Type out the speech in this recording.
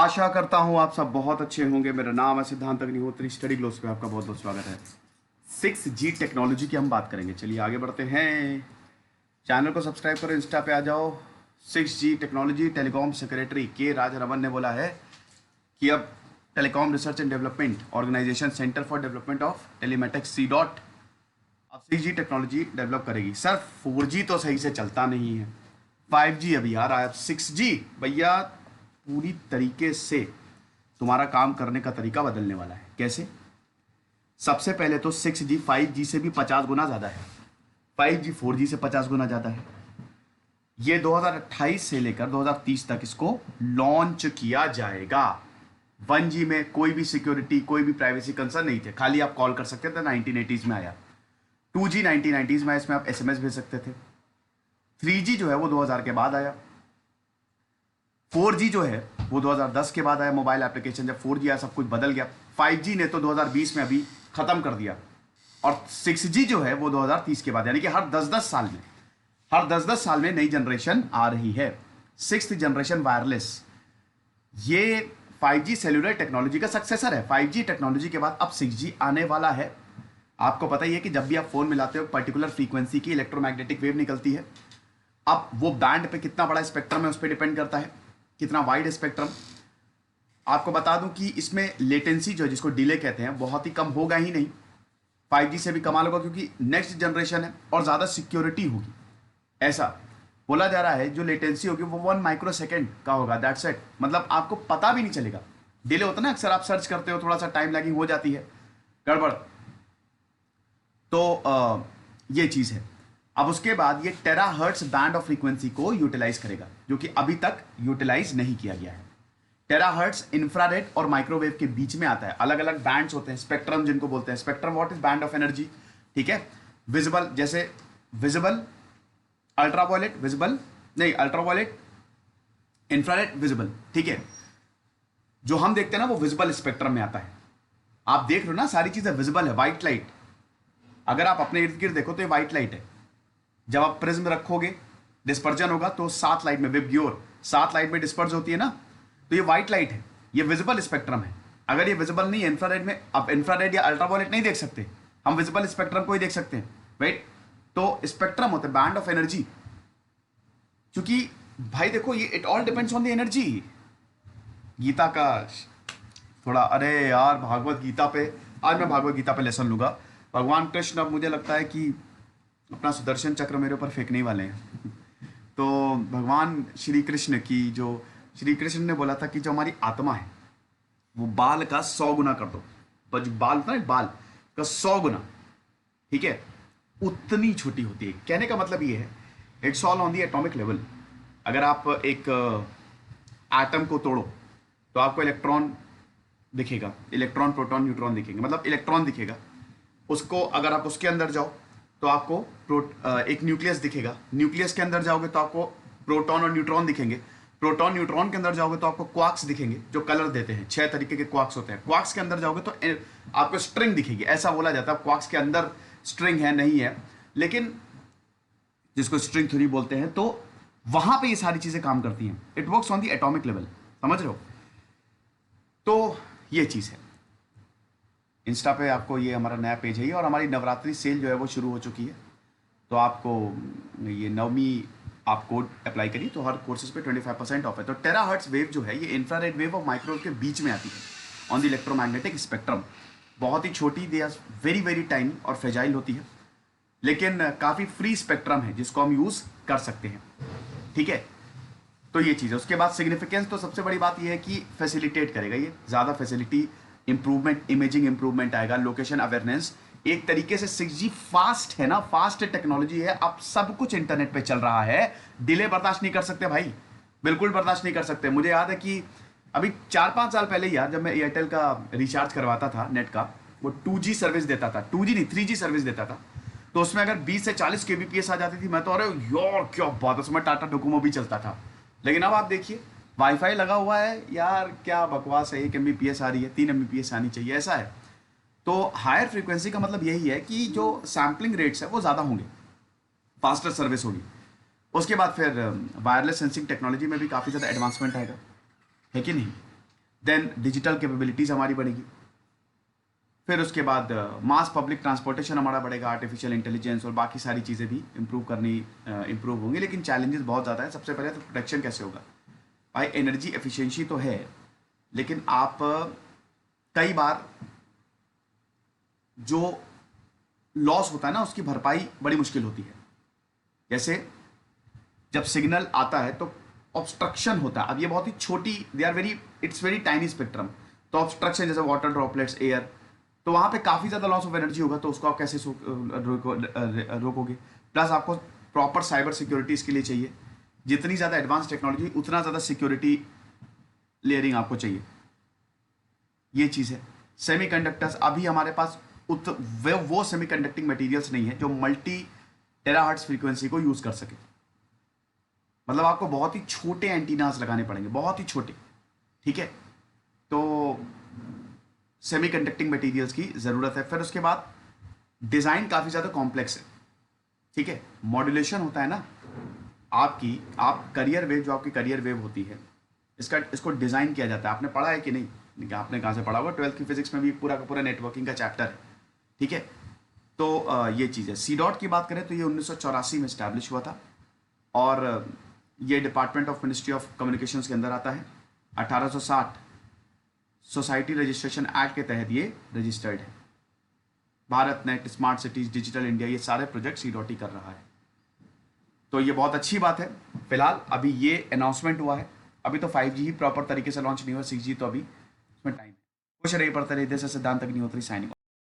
आशा करता हूँ आप सब बहुत अच्छे होंगे। मेरा नाम है सिद्धांत अग्निहोत्री। स्टडी ग्लोस पे आपका बहुत बहुत स्वागत है। 6G टेक्नोलॉजी की हम बात करेंगे। चलिए आगे बढ़ते हैं। चैनल को सब्सक्राइब करो, इंस्टा पे आ जाओ। 6G टेक्नोलॉजी टेलीकॉम सेक्रेटरी के राजारमन ने बोला है कि अब telecom research and development organization centre for development of telematics C dot अब 6G टेक्नोलॉजी डेवलप करेगी। सर 4G तो सही से चलता नहीं है, 5G अभी आ रहा है, 6G भैया पूरी तरीके से तुम्हारा काम करने का तरीका बदलने वाला है। कैसे? सबसे पहले तो 6G 5G से भी 50 गुना ज़्यादा है। 5G 4G से 50 गुना ज़्यादा है। ये 2028 से लेकर 2030 तक इसको लॉन्च किया जाएगा। 1G में कोई भी सिक्योरिटी, कोई भी प्राइवेसी कंसर्न नहीं थे, खाली आप कॉल कर सकते थे। 1980s में आया। 2G 1990s में, इसमें आप SMS भेज सकते थे। 3G जो है वो 2000 के बाद आया। 4G जो है वो 2010 के बाद आया। मोबाइल एप्लीकेशन जब 4G आया सब कुछ बदल गया। 5G ने तो 2020 में अभी खत्म कर दिया। और 6G जो है वो 2030 के बाद, यानी कि हर 10-10 साल में नई जनरेशन आ रही है। 6th जनरेशन वायरलेस, ये 5G सेल्यूलर टेक्नोलॉजी का सक्सेसर है। 5G टेक्नोलॉजी के बाद अब 6G आने वाला है। आपको पता ही है कि जब भी आप फोन मिलाते हो पर्टिकुलर फ्रीक्वेंसी की इलेक्ट्रोमैग्नेटिक वेव निकलती है। अब वो बैंड पे कितना बड़ा स्पेक्ट्रम है उस पर डिपेंड करता है, कितना वाइड स्पेक्ट्रम। आपको बता दूं कि इसमें लेटेंसी जो है, जिसको डिले कहते हैं, बहुत ही कम होगा ही नहीं। 5G से भी कमाल होगा क्योंकि नेक्स्ट जनरेशन है और ज़्यादा सिक्योरिटी होगी। ऐसा बोला जा रहा है जो लेटेंसी होगी वो 1 माइक्रो सेकेंड का होगा। That's it. मतलब आपको पता भी नहीं चलेगा। डिले होता ना, अक्सर आप सर्च करते हो, थोड़ा सा टाइम लैगिंग हो जाती है, गड़बड़। तो ये चीज़ है। अब उसके बाद ये टेराहर्ट्ज बैंड ऑफ फ्रीक्वेंसी को यूटिलाइज करेगा, जो कि अभी तक यूटिलाइज नहीं किया गया है। टेराहर्ट्ज इंफ्रारेड और माइक्रोवेव के बीच में आता है। अलग अलग बैंड्स होते हैं, स्पेक्ट्रम जिनको बोलते हैं। Spectrum what is band of energy, ठीक है। विजिबल, जैसे विजिबल, अल्ट्रावायलेट, विजिबल नहीं, अल्ट्रावायलेट, इंफ्रारेड, विजिबल, ठीक है। जो हम देखते हैं ना वो विजिबल स्पेक्ट्रम में आता है। आप देख रहे हो ना, सारी चीजें विजिबल है। व्हाइट लाइट, अगर आप अपने इर्द गिर्द देखो तो ये व्हाइट लाइट है। जब आप प्रिज्म रखोगे, डिस्पर्जन होगा तो 7 लाइट में, विबग्योर 7 लाइट में डिस्पर्ज होती है ना, तो ये व्हाइट लाइट है, ये विजिबल स्पेक्ट्रम है। अगर ये विजिबल नहीं है इंफ्रारेड में, आप इंफ्रारेड या अल्ट्रावायलेट नहीं देख सकते, हम विजिबल स्पेक्ट्रम को ही देख सकते हैं, राइट। तो स्पेक्ट्रम होता है बैंड ऑफ एनर्जी। क्योंकि भाई देखो, ये it all depends on the energy. Gita का थोड़ा, अरे यार भागवत गीता पे, आज मैं भागवत गीता पे लेसन लूंगा। भगवान कृष्ण अब मुझे लगता है कि अपना सुदर्शन चक्र मेरे ऊपर फेंकने ही वाले हैं। तो भगवान श्री कृष्ण की, जो श्री कृष्ण ने बोला था कि जो हमारी आत्मा है वो बाल का 100 गुना कर दो। पर जो बाल था ना, बाल का 100 गुना, ठीक है, उतनी छोटी होती है। कहने का मतलब ये है, it's all on the atomic level. अगर आप एक एटम को तोड़ो तो आपको इलेक्ट्रॉन दिखेगा, इलेक्ट्रॉन, प्रोटॉन, न्यूट्रॉन दिखेंगे, मतलब इलेक्ट्रॉन दिखेगा। उसको अगर आप उसके अंदर जाओ तो आपको एक न्यूक्लियस दिखेगा। न्यूक्लियस के अंदर जाओगे तो आपको प्रोटॉन और न्यूट्रॉन दिखेंगे। प्रोटॉन न्यूट्रॉन के अंदर जाओगे तो आपको क्वार्क्स दिखेंगे जो कलर देते हैं। 6 तरीके के क्वार्क्स होते हैं। क्वार्क्स के अंदर जाओगे तो आपको स्ट्रिंग दिखेगी। ऐसा बोला जाता है क्वार्क्स के अंदर स्ट्रिंग है, नहीं है, लेकिन जिसको स्ट्रिंग थ्योरी बोलते हैं, तो वहां पे ये सारी चीजें काम करती हैं। It works on the atomic level, समझ रहे हो। तो ये चीज है। इंस्टा पे आपको ये हमारा नया पेज है, और हमारी नवरात्रि सेल जो है वो शुरू हो चुकी है। तो आपको ये नवमी आप कोड अप्लाई करिए तो हर कोर्सेज पे 25% ऑफ है। तो टेराहर्ट्ज वेव जो है ये इंफ्रारेड वेव और माइक्रोवेव के बीच में आती है ऑन द इलेक्ट्रोमैग्नेटिक स्पेक्ट्रम। बहुत ही छोटी, they are very very tiny और फ्रेजाइल होती है, लेकिन काफ़ी फ्री स्पेक्ट्रम है जिसको हम यूज़ कर सकते हैं, ठीक है। तो ये चीज़ है। उसके बाद सिग्निफिकेंस, तो सबसे बड़ी बात ये है कि फैसिलिटेट करेगा ये, ज़्यादा फैसिलिटी, इंप्रूवमेंट, इमेजिंग इंप्रूवमेंट आएगा, लोकेशन अवेयरनेस। एक तरीके से 6G फास्ट है ना, फास्ट टेक्नोलॉजी है। अब सब कुछ इंटरनेट पे चल रहा है। डिले बर्दाश्त नहीं कर सकते भाई, बिल्कुल बर्दाश्त नहीं कर सकते। मुझे याद है कि अभी 4-5 साल पहले यार, जब मैं एयरटेल का रिचार्ज करवाता था नेट का, वो 2G सर्विस देता था, 2G नहीं 3G सर्विस देता था। तो उसमें अगर 20 से 40 kbps आ जाती थी, मैं तो अरे यार क्या बात है, उसमें टाटा डोकोमो भी चलता था। लेकिन अब आप देखिए, वाईफाई लगा हुआ है यार, क्या बकवास है। 1 Mbps आ रही है, 3 Mbps आनी चाहिए, ऐसा है। तो हायर फ्रीक्वेंसी का मतलब यही है कि जो सैम्पलिंग रेट्स है वो ज़्यादा होंगे, फास्टर सर्विस होगी। उसके बाद फिर वायरलेस सेंसिंग टेक्नोलॉजी में भी काफ़ी ज़्यादा एडवांसमेंट आएगा, है कि नहीं। देन डिजिटल कैपेबिलिटीज़ हमारी बढ़ेगी, फिर उसके बाद मास पब्लिक ट्रांसपोर्टेशन हमारा बढ़ेगा, आर्टिफिशियल इंटेलिजेंस और बाकी सारी चीज़ें भी इम्प्रूव होंगी। लेकिन चैलेंजेस बहुत ज़्यादा है। सबसे पहले तो प्रोटेक्शन कैसे होगा भाई, एनर्जी एफिशिएंसी तो है, लेकिन आप कई बार जो लॉस होता है ना उसकी भरपाई बड़ी मुश्किल होती है। जैसे जब सिग्नल आता है तो ऑब्स्ट्रक्शन होता है। अब ये बहुत ही छोटी, इट्स वेरी टाइनी स्पेक्ट्रम, तो ऑब्स्ट्रक्शन जैसे वाटर ड्रॉपलेट्स, एयर, तो वहां पे काफी ज्यादा लॉस ऑफ एनर्जी होगा, तो उसको आप कैसे रोकोगे। प्लस आपको प्रॉपर साइबर सिक्योरिटी इसके लिए चाहिए। जितनी ज्यादा एडवांस टेक्नोलॉजी उतना ज्यादा सिक्योरिटी लेयरिंग आपको चाहिए। ये चीज है। सेमीकंडक्टर्स, अभी हमारे पास वो सेमीकंडक्टिंग मटेरियल्स नहीं है जो मल्टी टेराहर्ट्ज फ्रीक्वेंसी को यूज कर सके। मतलब आपको बहुत ही छोटे एंटीनास लगाने पड़ेंगे, बहुत ही छोटे, ठीक है। तो सेमीकंडक्टिंग मटेरियल्स की जरूरत है। फिर उसके बाद डिजाइन काफी ज्यादा कॉम्प्लेक्स है, ठीक है। मॉड्यूलेशन होता है ना, आप करियर वेव, जो आपकी करियर वेव होती है, इसको डिजाइन किया जाता है। आपने पढ़ा है कि नहीं, कि आपने कहाँ से पढ़ा हुआ, 12th की फिजिक्स में भी पूरा का पूरा नेटवर्किंग का चैप्टर है, ठीक है। तो ये चीज़ है। सी डॉट की बात करें तो ये 1984 में स्टैब्लिश हुआ था, और ये department of ministry of communications के अंदर आता है। 1860 सोसाइटी रजिस्ट्रेशन एक्ट के तहत ये रजिस्टर्ड है। Bharat net, smart cities, digital India, ये सारे प्रोजेक्ट सी डॉट ही कर रहा है। तो ये बहुत अच्छी बात है। फिलहाल अभी ये अनाउंसमेंट हुआ है, अभी तो 5G ही प्रॉपर तरीके से लॉन्च नहीं हुआ, 6G तो अभी उसमें टाइम है। खुश रहिए, पढ़ते रहिए। देश सिद्धांत नहीं होती साइनिंग।